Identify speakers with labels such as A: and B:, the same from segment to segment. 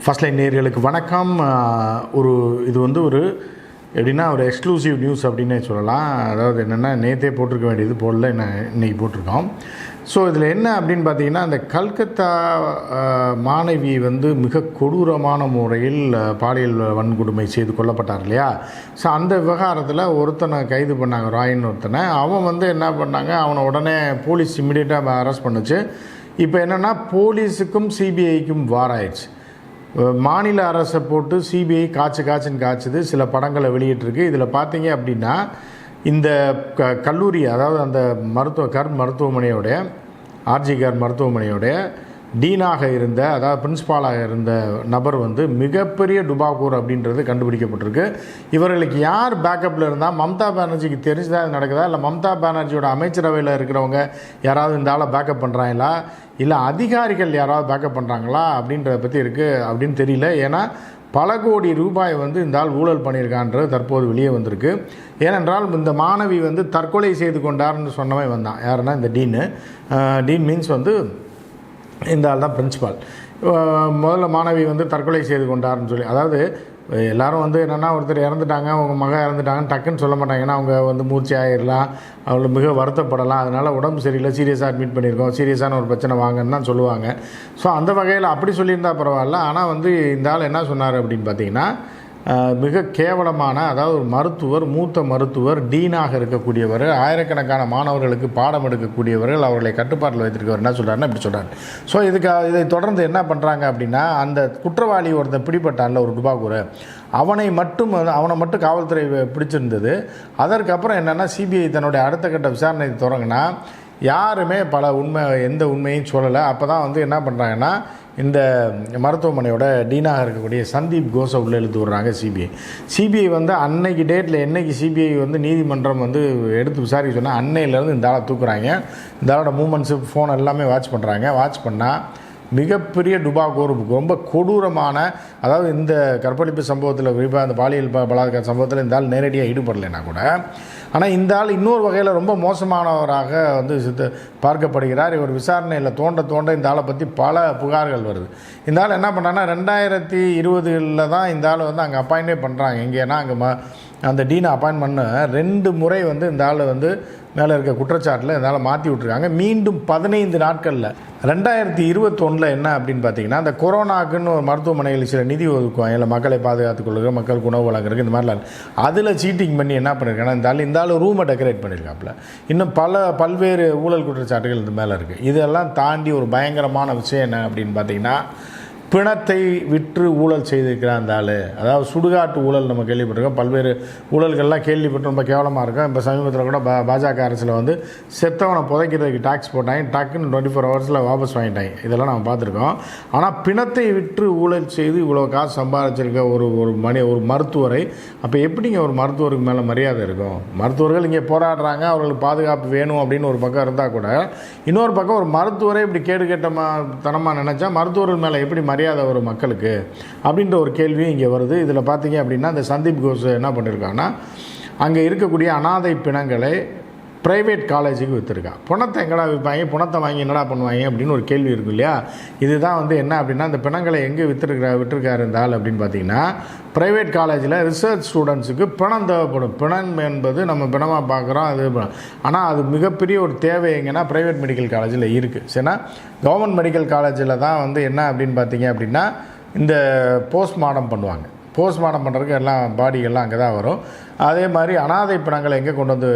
A: First line நேயர்களுக்கு வணக்கம். இது ஒரு எப்படின்னா ஒரு எக்ஸ்க்ளூசிவ் நியூஸ் அப்படின்னே சொல்லலாம். அதாவது என்னென்னா நேற்றே போட்டிருக்க வேண்டியது போடல, இன்றைக்கி போட்டிருக்கோம். ஸோ இதில் என்ன அப்படின்னு பார்த்தீங்கன்னா, அந்த கல்கத்தா மாணவி மிக கொடூரமான முறையில் பாலியல் வன்கொடுமை செய்து கொல்லப்பட்டார் இல்லையா. ஸோ அந்த விவகாரத்தில் ஒருத்தனை கைது பண்ணாங்க, ராயின்னு ஒருத்தனை. அவன் என்ன பண்ணாங்க, அவனை உடனே போலீஸ் இம்மிடியேட்டாக அரெஸ்ட் பண்ணுச்சு. இப்போ என்னென்னா போலீஸுக்கும் சிபிஐக்கும் வாராயிடுச்சு. மாநில அரசை போட்டு சிபிஐ காய்ச்சுன்னு காய்ச்சுது. சில படங்களை வெளியிட்டிருக்கு. இதில் பார்த்தீங்க அப்படின்னா இந்த கல்லூரி, அதாவது அந்த மருத்துவமனையோடைய ஆர்ஜி கார் மருத்துவமனையோடைய டீனாக இருந்த, அதாவது பிரின்ஸ்பாலாக இருந்த நபர் மிகப்பெரிய டுபாக்கூர் அப்படின்றது கண்டுபிடிக்கப்பட்டிருக்கு. இவர்களுக்கு யார் பேக்கப்பில் இருந்தால் மம்தா பானர்ஜிக்கு தெரிஞ்சுதான் இது நடக்குதா, இல்லை மம்தா பானர்ஜியோட அமைச்சரவையில் இருக்கிறவங்க யாராவது இந்த ஆளை பேக்கப் பண்ணுறாங்களா, இல்லை அதிகாரிகள் யாராவது பேக்கப் பண்ணுறாங்களா அப்படின்றத பற்றி இருக்குது அப்படின்னு தெரியல. ஏன்னா பல கோடி ரூபாய் இந்த ஆள் ஊழல் பண்ணியிருக்கான்றது தற்போது வெளியே வந்திருக்கு. ஏனென்றால் இந்த மாணவி தற்கொலை செய்து கொண்டார்னு சொன்னவன் வந்தான். யாருன்னா இந்த டீன் மீன்ஸ் இந்த ஆள் தான் பிரின்சிபால். முதல்ல மாணவி தற்கொலை செய்து கொண்டார்னு சொல்லி, அதாவது எல்லோரும் என்னென்னா ஒருத்தர் இறந்துட்டாங்க, அவங்க மகன் இறந்துட்டாங்கன்னு டக்குன்னு சொல்ல மாட்டாங்க. ஏன்னா அவங்க மூச்சு ஆகிடலாம், அவங்கள மிக வருத்தப்படலாம். அதனால் உடம்பு சரியில்லை, சீரியஸாக அட்மிட் பண்ணியிருக்கோம், சீரியஸான ஒரு பிரச்சனை வாங்கன்னு தான் சொல்லுவாங்க. ஸோ அந்த வகையில் அப்படி சொல்லியிருந்தால் பரவாயில்ல. ஆனால் இந்த ஆள் என்ன சொன்னார் அப்படின்னு பார்த்தீங்கன்னா, மிக கேவலமான, அதாவது ஒரு மருத்துவர், மூத்த மருத்துவர், டீனாக இருக்கக்கூடியவர், ஆயிரக்கணக்கான மாணவர்களுக்கு பாடம் எடுக்கக்கூடியவர்கள், அவர்களை கட்டுப்பாட்டில் வைத்திருக்கவர் என்ன சொல்கிறாருன்னா இப்படி சொல்கிறார். ஸோ இதை தொடர்ந்து என்ன பண்ணுறாங்க அப்படின்னா, அந்த குற்றவாளி ஒருத்தர் பிடிப்பட்டான்ல ஒரு டுபாக்கூர், அவனை மட்டும் காவல்துறை பிடிச்சிருந்தது. அதற்கப்புறம் என்னென்னா சிபிஐ தன்னுடைய அடுத்த கட்ட விசாரணை தொடங்கினா யாருமே எந்த உண்மையும் சொல்லலை. அப்போ தான் என்ன பண்ணுறாங்கன்னா, இந்த மருத்துவமனையோட டீனாக இருக்கக்கூடிய சந்தீப் கோஸை உள்ளே இழுத்து விடுறாங்க சிபிஐ. அன்னைக்கு டேட்டில் என்னைக்கு சிபிஐ நீதிமன்றம் எடுத்து விசாரிக்க சொன்னால் அன்னையிலேருந்து இந்த ஆளை தூக்குறாங்க. இந்த ஆளோட மூமெண்ட்ஸு, ஃபோன் எல்லாமே வாட்ச் பண்ணுறாங்க. வாட்ச் பண்ணால் மிகப்பெரிய டுபாக்கூர், ரொம்ப கொடூரமான, அதாவது இந்த கற்பழிப்பு சம்பவத்தில், குறிப்பாக அந்த பாலியல் பலாத்கார சம்பவத்தில் இந்த ஆள் நேரடியாக ஈடுபடலைன்னா கூட, ஆனால் இந்த ஆள் இன்னொரு வகையில் ரொம்ப மோசமானவராக பார்க்கப்படுகிறார். இவர் விசாரணையில் தோண்ட இந்த ஆளை பற்றி பல புகார்கள் வருது. இந்த ஆள் என்ன பண்ணான்னா 2020 தான் இந்த ஆள் அங்கே அப்பாயிண்டே பண்ணுறாங்க. எங்கேன்னா அங்கே அந்த டீனை அப்பாயின்ட் பண்ண 2 முறை இந்த ஆள் மேலே இருக்க குற்றச்சாட்டில் இந்த ஆளை மாற்றி விட்ருக்காங்க. மீண்டும் 15 நாட்களில் 2021 என்ன அப்படின்னு பார்த்தீங்கன்னா, அந்த கொரோனாக்குன்னு ஒரு மருத்துவமனையில் சில நிதி ஒதுக்குவாங்க, இல்லை மக்களை பாதுகாத்துக் கொள்ளுற, மக்களுக்கு உணவு வழங்குறதுக்கு, இந்த மாதிரிலாம் அதில் சீட்டிங் பண்ணி என்ன பண்ணியிருக்காங்கன்னா இந்த ஆள் ரூமை டெக்கரேட் பண்ணியிருக்காப்புல. இன்னும் பல்வேறு ஊழல் குற்றச்சாட்டுகள் இது மேலே இருக்குது. இதெல்லாம் தாண்டி ஒரு பயங்கரமான விஷயம் என்ன அப்படின்னு பார்த்தீங்கன்னா, பிணத்தை விற்று ஊழல் செய்திருக்கிறான் அந்த ஆள். அதாவது சுடுகாட்டு ஊழல் நம்ம கேள்விப்பட்டிருக்கோம். பல்வேறு ஊழல்கள்லாம் கேள்விப்பட்டு ரொம்ப கேவலமாக இருக்கும். இப்போ சமீபத்தில் கூட பாஜக அரசில் செத்தவனை புதைக்கிறதுக்கு டாக்ஸ் போட்டாங்க, டக்குன்னு 24 ஹவர்ஸில் வாபஸ் வாங்கிட்டாங்க. இதெல்லாம் நம்ம பார்த்துருக்கோம். ஆனால் பிணத்தை விற்று ஊழல் செய்து இவ்வளோ காசு சம்பாதிச்சிருக்க ஒரு மருத்துவரை, அப்போ எப்படிங்க ஒரு மருத்துவருக்கு மேலே மரியாதை இருக்கும்? மருத்துவர்கள் இங்கே போராடுறாங்க, அவர்களுக்கு பாதுகாப்பு வேணும் அப்படின்னு ஒரு பக்கம் இருந்தால் கூட, இன்னொரு பக்கம் ஒரு மருத்துவரை இப்படி தனமாக நினச்சா மருத்துவர்கள் மேலே எப்படி மரியாதை ஒரு மக்களுக்கு அப்படின்ற ஒரு கேள்வி இங்கே வருது. இதில் பார்த்தீங்க அப்படின்னா, இந்த சந்தீப் கோஸ் என்ன பண்ணியிருக்காங்கன்னா, அங்கே இருக்கக்கூடிய அனாதை பிணங்களை ப்ரைவேட் காலேஜுக்கு விற்றுருக்கான். பணத்தை எங்கடா விற்பாங்க, பணத்தை வாங்கி என்னடா பண்ணுவாங்க அப்படின்னு ஒரு கேள்வி இருக்கும் இல்லையா. இதுதான் என்ன அப்படின்னா, இந்த பிணங்களை எங்கே விற்றுருக்காரு இருந்தால் அப்படின்னு பார்த்தீங்கன்னா, ப்ரைவேட் காலேஜில் ரிசர்ச் ஸ்டூடெண்ட்ஸுக்கு பிணம் தேவைப்படும். பிணம் என்பது நம்ம பிணமாக பார்க்குறோம், அது ஆனால் அது மிகப்பெரிய ஒரு தேவை எங்கன்னா ப்ரைவேட் மெடிக்கல் காலேஜில் இருக்குது. சரினா கவர்மெண்ட் மெடிக்கல் காலேஜில் தான் என்ன அப்படின்னு பார்த்தீங்க அப்படின்னா, இந்த போஸ்ட்மார்ட்டம் பண்ணுவாங்க. போஸ்ட்மார்ட்டம் பண்ணுறதுக்கு எல்லாம் பாடிகள்லாம் அங்கே தான் வரும். அதே மாதிரி அனாதை பிணங்களை எங்கே கொண்டு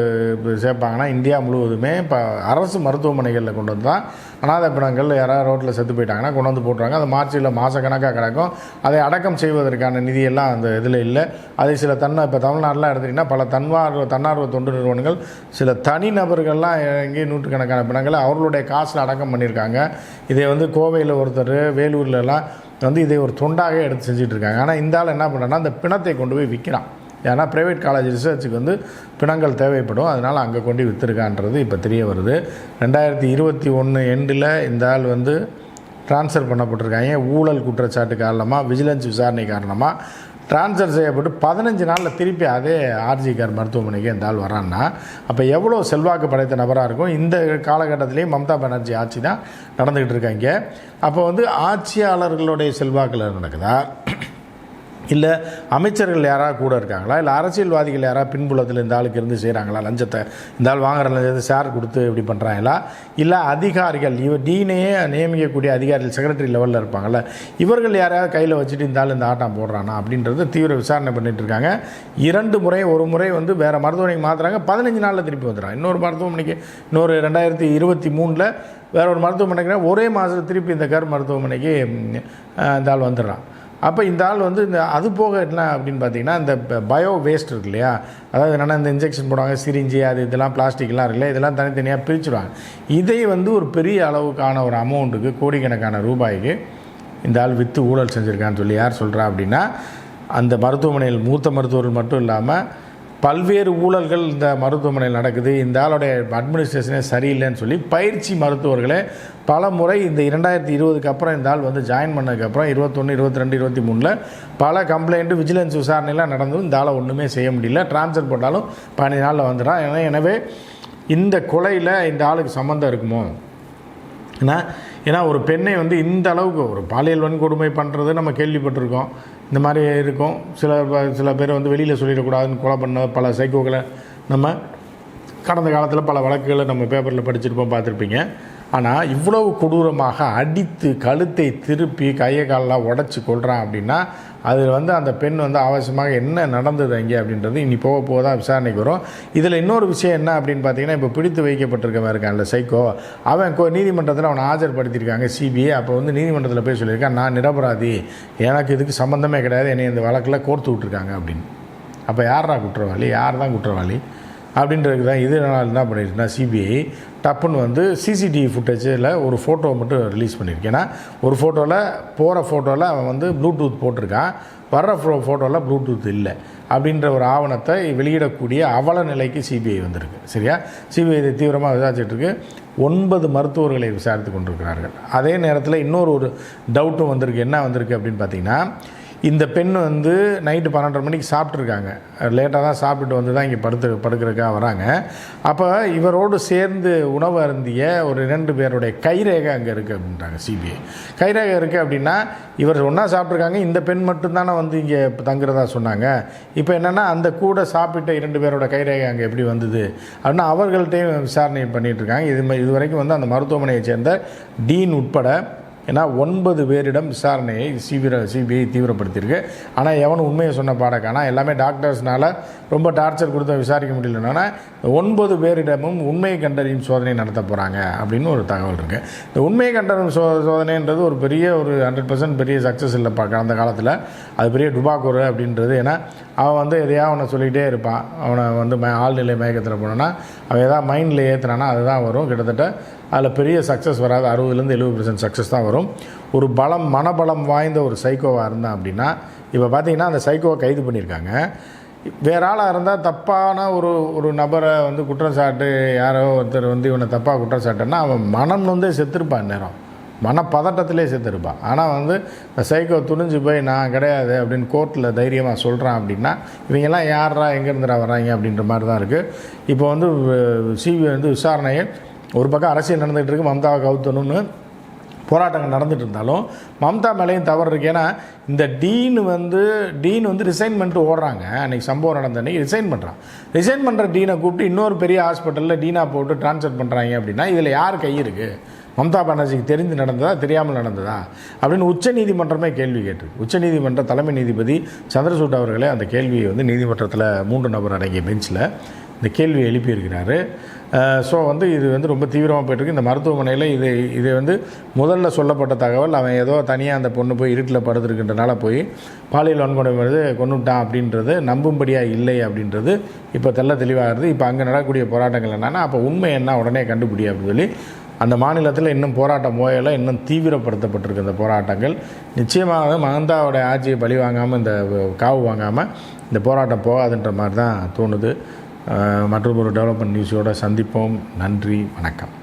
A: சேர்ப்பாங்கன்னா, இந்தியா முழுவதுமே இப்போ அரசு மருத்துவமனைகளில் கொண்டு தான் அனாதை பிணங்கள் யாராவது ரோட்டில் செத்து போயிட்டாங்கன்னா கொண்டு போட்டுருவாங்க. அது மார்ச்சில் மாதக்கணக்காக கிடக்கும். அதை அடக்கம் செய்வதற்கான நிதியெல்லாம் அந்த இதில் இல்லை. அதை சில இப்போ தமிழ்நாட்டிலாம் எடுத்திங்கன்னா பல தன்னார்வ தொண்டு நிறுவனங்கள், சில தனிநபர்கள்லாம் எங்கேயும் நூற்றுக்கணக்கான பிணங்களை அவர்களுடைய காசில் அடக்கம் பண்ணியிருக்காங்க. இதை கோவையில் ஒருத்தர், வேலூர்லலாம் இதை ஒரு தொண்டாக எடுத்து செஞ்சிட்ருக்காங்க. ஆனால் இந்த ஆள் என்ன பண்ணுறேன்னா, அந்த பிணத்தை கொண்டு போய் விற்கிறான். ஏன்னா ப்ரைவேட் காலேஜ் ரிசர்ச்சுக்கு பிணங்கள் தேவைப்படும், அதனால் அங்கே கொண்டு விற்றுருக்கான்றது இப்போ தெரிய வருது. 2021 எண்டில் இந்த ஆள் ட்ரான்ஸ்ஃபர் பண்ணப்பட்டிருக்காங்க. ஊழல் குற்றச்சாட்டு காரணமாக, விஜிலன்ஸ் விசாரணை காரணமாக ட்ரான்ஸ்ஃபர் செய்யப்பட்டு 15 நாளில் திருப்பி அதே ஆர்ஜிகர் மருத்துவமனைக்கு இந்த ஆள் வரான்னா அப்போ எவ்வளோ செல்வாக்கு படைத்த நபராக இருக்கும். இந்த காலகட்டத்திலேயே மம்தா பானர்ஜி ஆட்சி தான் நடந்துக்கிட்டு இருக்காங்க. அப்போ வந்து ஆட்சியாளர்களுடைய செல்வாக்கில் நடக்குதா, இல்லை அமைச்சர்கள் யாராவது கூட இருக்காங்களா, இல்லை அரசியல்வாதிகள் யாராவது பின்புலத்தில் இந்த ஆளுக்கு இருந்து செய்கிறாங்களா, லஞ்சத்தை இந்த ஆள் வாங்குற லஞ்சத்தை ஷேர் கொடுத்து இப்படி பண்ணுறாங்களா, இல்லை அதிகாரிகள் டீனையே நியமிக்கக்கூடிய அதிகாரிகள் செக்ரட்டரி லெவலில் இருப்பாங்கள்ல, இவர்கள் யாராவது கையில் வச்சுட்டு இந்த ஆள் இந்த ஆட்டம் போடுறானா அப்படின்றது தீவிர விசாரணை பண்ணிகிட்டு இருக்காங்க. 2 முறை, ஒரு முறை வந்து வேறு மருத்துவமனைக்கு மாற்றுறாங்க, 15 நாளில் திருப்பி வந்துடுறாங்க. இன்னொரு மருத்துவமனைக்கு இன்னொரு 2023 வேற ஒரு மருத்துவமனைக்கு ஒரே மாதத்தில் திருப்பி இந்த மருத்துவமனைக்கு இந்த ஆள் வந்துடுறான். அப்போ இந்த ஆள் வந்து இந்த அது போக என்ன அப்படின்னு பார்த்தீங்கன்னா, இந்த பயோ வேஸ்ட் இருக்கு இல்லையா, அதாவது என்னென்னா இந்த இன்ஜெக்ஷன் போடுவாங்க, சிரிஞ்சி அது இதெல்லாம் பிளாஸ்டிக்லாம் இருக்குல்ல, இதெல்லாம் தனித்தனியாக பிரிச்சுடுவாங்க. இதை வந்து ஒரு பெரிய அளவுக்கான ஒரு அமௌண்ட்டுக்கு, கோடிக்கணக்கான ரூபாய்க்கு இந்த ஆள் விற்று ஊழல் செஞ்சுருக்கான்னு சொல்லி யார் சொல்கிறா அப்படின்னா, அந்த மருத்துவமனையில் மூத்த மருத்துவர்கள் மட்டும் இல்லாமல் பல்வேறு ஊழல்கள் இந்த மருத்துவமனையில் நடக்குது, இந்த ஆளுடைய அட்மினிஸ்ட்ரேஷனே சரியில்லைன்னு சொல்லி பயிற்சி மருத்துவர்களே பல முறை இந்த 2020க்கு அப்புறம் இந்த ஆள் வந்து ஜாயின் பண்ணதுக்கப்புறம் 21, 22, 23 பல கம்ப்ளைண்ட்டு விஜிலன்ஸ் விசாரணைலாம் நடந்தும் இந்த ஆளை ஒன்றுமே செய்ய முடியல. ட்ரான்ஸ்ஃபர் போட்டாலும் 15 நாளில் வந்துடான். எனவே இந்த கொலையில் இந்த ஆளுக்கு சம்மந்தம் இருக்குமோ? ஏன்னா ஒரு பெண்ணை வந்து இந்த அளவுக்கு ஒரு பாலியல் வன்கொடுமை பண்ணுறது நம்ம கேள்விப்பட்டிருக்கோம், இந்த மாதிரி இருக்கும். சில பேர் வந்து வெளியில் சொல்லிடக்கூடாதுன்னு கொலை பண்ண பல சைக்கோக்களை நம்ம கடந்த காலத்தில் பல வழக்குகளை நம்ம பேப்பரில் படிச்சிருப்போம், பார்த்துருப்பீங்க. ஆனால் இவ்வளவு கொடூரமாக அடித்து கழுத்தை திருப்பி கையை காலெலாம் உடச்சி கொள்கிறான் அப்படின்னா அதில் வந்து அந்த பெண் வந்து அவசியமாக என்ன நடந்தது அங்கே அப்படின்றது இனி போக தான் விசாரணைக்கு வரும். இதில் இன்னொரு விஷயம் என்ன அப்படின்னு பார்த்தீங்கன்னா, இப்போ பிடித்து வைக்கப்பட்டிருக்கவன் இருக்கான்ல சைக்கோ, அவன் நீதிமன்றத்தில் அவனை ஆஜர்படுத்தியிருக்காங்க சிபிஐ. அப்போ வந்து நீதிமன்றத்தில் போய் சொல்லியிருக்கான், நான் நிரபராதி, எனக்கு இதுக்கு சம்மந்தமே கிடையாது, என்னை இந்த வழக்கில் கோர்த்து விட்டுருக்காங்க அப்படின்னு. அப்போ யாரா குற்றவாளி, யார் தான் குற்றவாளி அப்படின்றதுக்கு தான் இதனால் என்ன பண்ணியிருக்குன்னா சிபிஐ டப்புன்னு வந்து சிசிடிவி ஃபுட்டேஜில் ஒரு ஃபோட்டோ மட்டும் ரிலீஸ் பண்ணியிருக்கேன். ஏன்னா ஒரு ஃபோட்டோவில் அவன் வந்து ப்ளூடூத் போட்டிருக்கான், வர்ற ஃபோட்டோவில் ப்ளூடூத் இல்லை அப்படின்ற ஒரு ஆவணத்தை வெளியிடக்கூடிய அவல நிலைக்கு சிபிஐ வந்திருக்கு. சரியா, சிபிஐ இதை தீவிரமாக விசாரிச்சுட்டுருக்கு. 9 மருத்துவர்களை விசாரித்து கொண்டிருக்கிறார்கள். அதே நேரத்தில் இன்னொரு டவுட்டும் வந்திருக்கு. என்ன வந்திருக்கு அப்படின்னு பார்த்தீங்கன்னா, இந்த பெண் வந்து நைட்டு 12:30 மணிக்கு சாப்பிட்ருக்காங்க, லேட்டாக தான் சாப்பிட்டு வந்து தான் இங்கே படுக்கிறதுக்காக வராங்க. அப்போ இவரோடு சேர்ந்து உணவு அருந்திய ஒரு 2 பேருடைய கைரேகை அங்கே இருக்குது அப்படின்றாங்க சிபிஐ. கைரேகை இருக்குது அப்படின்னா இவர் ஒன்றா சாப்பிட்ருக்காங்க, இந்த பெண் மட்டும்தானே வந்து இங்கே தங்குறதா சொன்னாங்க. இப்போ என்னென்னா அந்த கூட சாப்பிட்ட 2 பேரோட கைரேகை அங்கே எப்படி வந்தது அப்படின்னா அவர்கள்ட்டையும் விசாரணை பண்ணிகிட்ருக்காங்க. இது வரைக்கும் வந்து அந்த மருத்துவமனையை சேர்ந்த டீன் உட்பட ஏன்னா 9 பேரிடம் விசாரணையை சிபிஐ தீவிரப்படுத்தியிருக்கு. ஆனால் எவனும் உண்மையை சொன்ன பாடக்கானா எல்லாமே டாக்டர்ஸ்னால் ரொம்ப டார்ச்சர் கொடுத்து விசாரிக்க முடியலன்னா 9 பேரிடமும் உண்மை கண்டறியும் சோதனை நடத்த போகிறாங்க அப்படின்னு ஒரு தகவல் இருக்குது. இந்த உண்மை கண்டறியும் சோதனைன்றது ஒரு 100% பெரிய சக்ஸஸ் இல்லைப்பா கடந்த காலத்தில். அது பெரிய டுபாக்கூர் அப்படின்றது. ஏன்னா அவன் வந்து எதையாக அவனை சொல்லிகிட்டே இருப்பான். அவனை வந்து ஆழ்நிலை மயக்கத்தில் போனோன்னா அவன் எதாவது மைண்டில் ஏற்றுனானா அதுதான் வரும். கிட்டத்தட்ட அதில் பெரிய சக்ஸஸ் வராது, 60-70% சக்ஸஸ் தான் வரும். ஒரு மனபலம் வாய்ந்த ஒரு சைக்கோவாக இருந்தான் அப்படின்னா, இப்போ பார்த்தீங்கன்னா அந்த சைக்கோவை கைது பண்ணியிருக்காங்க. வேறு ஆளாக இருந்தால் தப்பான ஒரு நபரை வந்து குற்றம் சாட்டு, யாரோ ஒருத்தர் வந்து இவனை தப்பாக குற்றம் சாட்டுன்னா அவன் மனம் வந்து செத்துருப்பான், நேரம் மனப்பதட்டத்திலே செத்துருப்பான். ஆனால் வந்து இந்த சைக்கோ துணிஞ்சு போய் நான் கிடையாது அப்படின்னு கோர்ட்டில் தைரியமாக சொல்கிறான் அப்படின்னா இவங்கெல்லாம் யாரா எங்கேருந்துடா வராங்க அப்படின்ற மாதிரி தான் இருக்குது. இப்போ வந்து சிபிஐ வந்து விசாரணையை ஒரு பக்கம் அரசியல் நடந்துகிட்டு இருக்குது, மம்தாவை கவுத்தணும்னு போராட்டங்கள் நடந்துகிட்டு இருந்தாலும் மம்தா மேலேயும் தவறு இருக்குது. ஏன்னா இந்த டீன் வந்து ரிசைன் பண்ணிட்டு ஓடுறாங்க. அன்றைக்கி சம்பவம் நடந்த அன்றைக்கி ரிசைன் பண்ணுற டீனை கூப்பிட்டு இன்னொரு பெரிய ஹாஸ்பிட்டலில் டீனாக போட்டு ட்ரான்ஸ்ஃபர் பண்ணுறாங்க அப்படின்னா இதில் யார் கை இருக்குது? மம்தா பானர்ஜிக்கு தெரிந்து நடந்ததா, தெரியாமல் நடந்ததா அப்படின்னு உச்சநீதிமன்றமே கேள்வி கேட்டிருக்கு. உச்சநீதிமன்ற தலைமை நீதிபதி சந்திரசூட் அவர்களே அந்த கேள்வியை வந்து நீதிமன்றத்தில் 3 நபர் அடங்கிய பெஞ்சில் இந்த கேள்வியை எழுப்பியிருக்கிறாரு. ஸோ வந்து இது வந்து ரொம்ப தீவிரமாக போய்ட்டுருக்கு. இந்த மருத்துவமனையில் இது வந்து முதல்ல சொல்லப்பட்ட தகவல், அவன் ஏதோ தனியாக அந்த பொண்ணு போய் இருட்டில் படுத்துருக்கின்றனால போய் பாலியல் வன்கொடுமை வந்து கொண்டுட்டான் அப்படின்றது நம்பும்படியாக இல்லை அப்படின்றது இப்போ தெளிவாகிறது. இப்போ அங்கே நடக்கக்கூடிய போராட்டங்கள் என்னென்னா அப்போ உண்மை என்ன உடனே கண்டுபிடி அப்படின்னு சொல்லி அந்த மாநிலத்தில் இன்னும் போராட்டம் ஓயலை, இன்னும் தீவிரப்படுத்தப்பட்டிருக்கு இந்த போராட்டங்கள். நிச்சயமாக மஹந்தாவோடைய ஆட்சியை பழி வாங்காமல், இந்த காவு வாங்காமல் இந்த போராட்டம் போகாதுன்ற மாதிரி தான் தோணுது. மற்றொரு டெவலப்மெண்ட் நியூஸோடு சந்திப்போம். நன்றி, வணக்கம்.